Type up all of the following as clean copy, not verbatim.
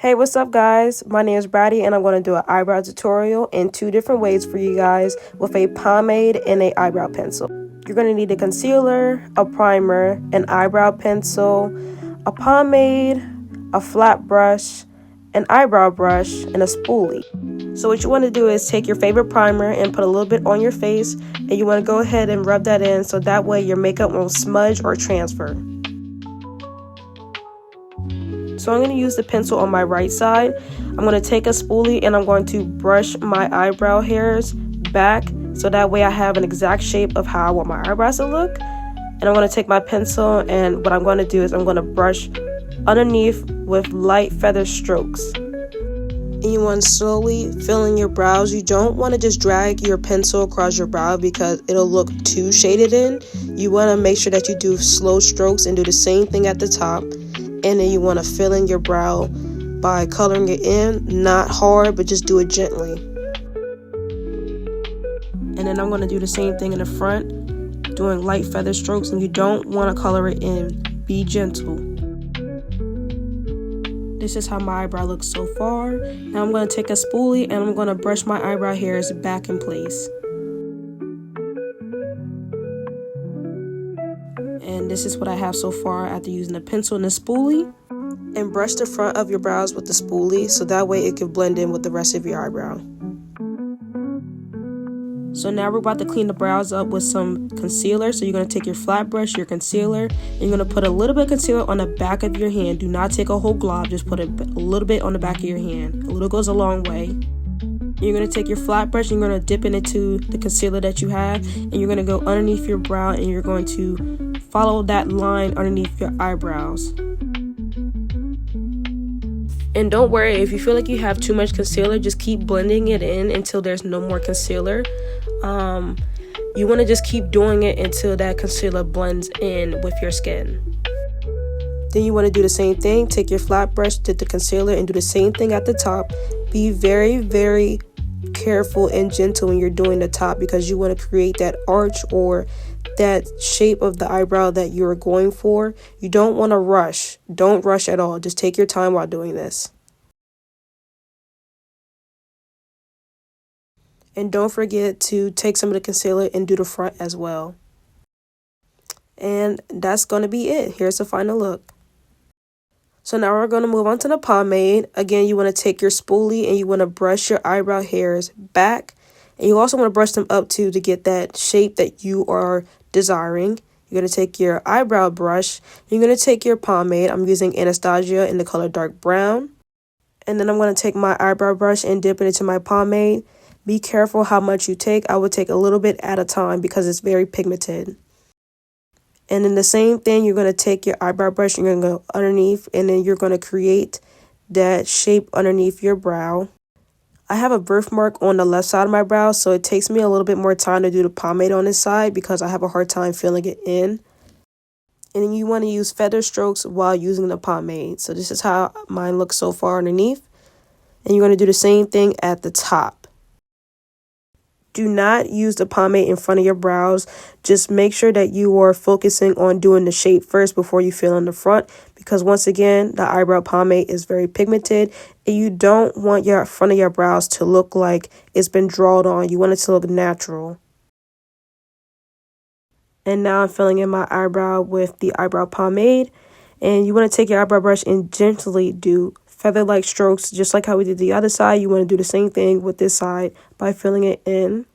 Hey, what's up guys? My name is Brady and I'm going to do an eyebrow tutorial in two different ways for you guys with a pomade and a eyebrow pencil. You're going to need a concealer, a primer, an eyebrow pencil, a pomade, a flat brush, an eyebrow brush, and a spoolie. So what you want to do is take your favorite primer and put a little bit on your face, and you want to go ahead and rub that in so that way your makeup won't smudge or transfer. So I'm going to use the pencil on my right side. I'm going to take a spoolie and I'm going to brush my eyebrow hairs back so that way I have an exact shape of how I want my eyebrows to look. And I'm going to take my pencil and what I'm going to do is I'm going to brush underneath with light feather strokes. And you want to slowly fill in your brows. You don't want to just drag your pencil across your brow because it'll look too shaded in. You want to make sure that you do slow strokes and do the same thing at the top. And then you want to fill in your brow by coloring it in, not hard, but just do it gently. And then I'm going to do the same thing in the front, doing light feather strokes, and you don't want to color it in. Be gentle. This is how my eyebrow looks so far. Now I'm going to take a spoolie and I'm going to brush my eyebrow hairs back in place. And this is what I have so far after using the pencil and the spoolie. And brush the front of your brows with the spoolie so that way it can blend in with the rest of your eyebrow. So now we're about to clean the brows up with some concealer. So you're going to take your flat brush, your concealer, and you're going to put a little bit of concealer on the back of your hand. Do not take a whole glob, just put a little bit on the back of your hand. A little goes a long way. You're going to take your flat brush and you're going to dip it into the concealer that you have, and you're going to go underneath your brow and you're going to follow that line underneath your eyebrows. And don't worry, if you feel like you have too much concealer, just keep blending it in until there's no more concealer. You want to just keep doing it until that concealer blends in with your skin. Then you want to do the same thing. Take your flat brush, dip the concealer, and do the same thing at the top. Be very, very careful and gentle when you're doing the top because you want to create that arch or that shape of the eyebrow that you're going for. You don't want to rush. Don't rush at all. Just take your time while doing this. And don't forget to take some of the concealer and do the front as well. And that's going to be it. Here's the final look. So now we're going to move on to the pomade. Again, you want to take your spoolie and you want to brush your eyebrow hairs back. And you also want to brush them up too to get that shape that you are desiring. You're going to take your eyebrow brush. You're going to take your pomade. I'm using Anastasia in the color dark brown. And then I'm going to take my eyebrow brush and dip it into my pomade. Be careful how much you take. I would take a little bit at a time because it's very pigmented. And then the same thing, you're going to take your eyebrow brush and you're going to go underneath, and then you're going to create that shape underneath your brow. I have a birthmark on the left side of my brow, so it takes me a little bit more time to do the pomade on this side because I have a hard time filling it in. And then you want to use feather strokes while using the pomade. So this is how mine looks so far underneath. And you're going to do the same thing at the top. Do not use the pomade in front of your brows. Just make sure that you are focusing on doing the shape first before you fill in the front. Because once again, the eyebrow pomade is very pigmented. And you don't want your front of your brows to look like it's been drawn on. You want it to look natural. And now I'm filling in my eyebrow with the eyebrow pomade. And you want to take your eyebrow brush and gently do feather-like strokes, just like how we did the other side. You want to do the same thing with this side by filling it in.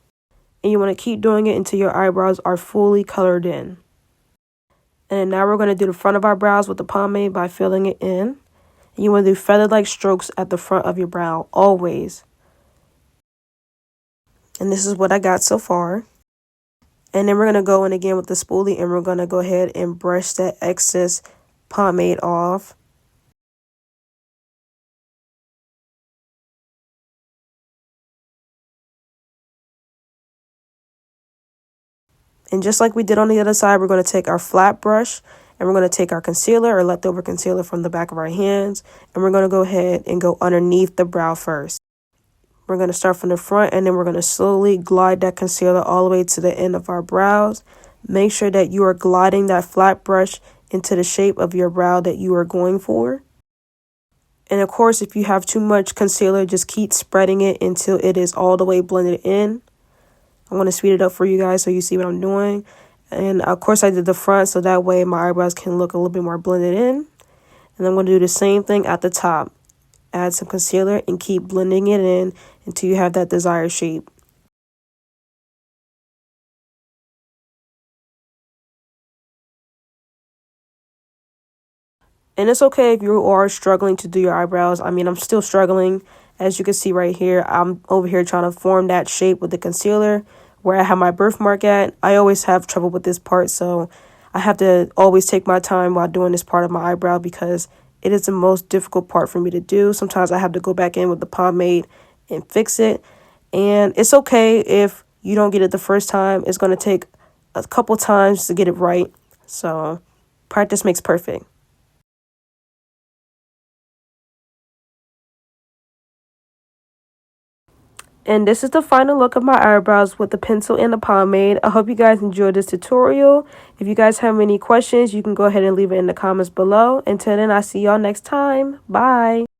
And you want to keep doing it until your eyebrows are fully colored in. And now we're going to do the front of our brows with the pomade by filling it in. And you want to do feather-like strokes at the front of your brow, always. And this is what I got so far. And then we're going to go in again with the spoolie and we're going to go ahead and brush that excess pomade off. And just like we did on the other side, we're going to take our flat brush and we're going to take our concealer or leftover concealer from the back of our hands. And we're going to go ahead and go underneath the brow first. We're going to start from the front and then we're going to slowly glide that concealer all the way to the end of our brows. Make sure that you are gliding that flat brush into the shape of your brow that you are going for. And of course, if you have too much concealer, just keep spreading it until it is all the way blended in. I want to speed it up for you guys so you see what I'm doing. And of course, I did the front so that way my eyebrows can look a little bit more blended in. And I'm going to do the same thing at the top. Add some concealer and keep blending it in until you have that desired shape. And it's okay if you are struggling to do your eyebrows. I mean, I'm still struggling. As you can see right here, I'm over here trying to form that shape with the concealer where I have my birthmark at. I always have trouble with this part, so I have to always take my time while doing this part of my eyebrow because it is the most difficult part for me to do. Sometimes I have to go back in with the pomade and fix it. And it's okay if you don't get it the first time. It's going to take a couple times to get it right. So practice makes perfect. And this is the final look of my eyebrows with the pencil and the pomade. I hope you guys enjoyed this tutorial. If you guys have any questions, you can go ahead and leave it in the comments below. Until then, I'll see y'all next time. Bye.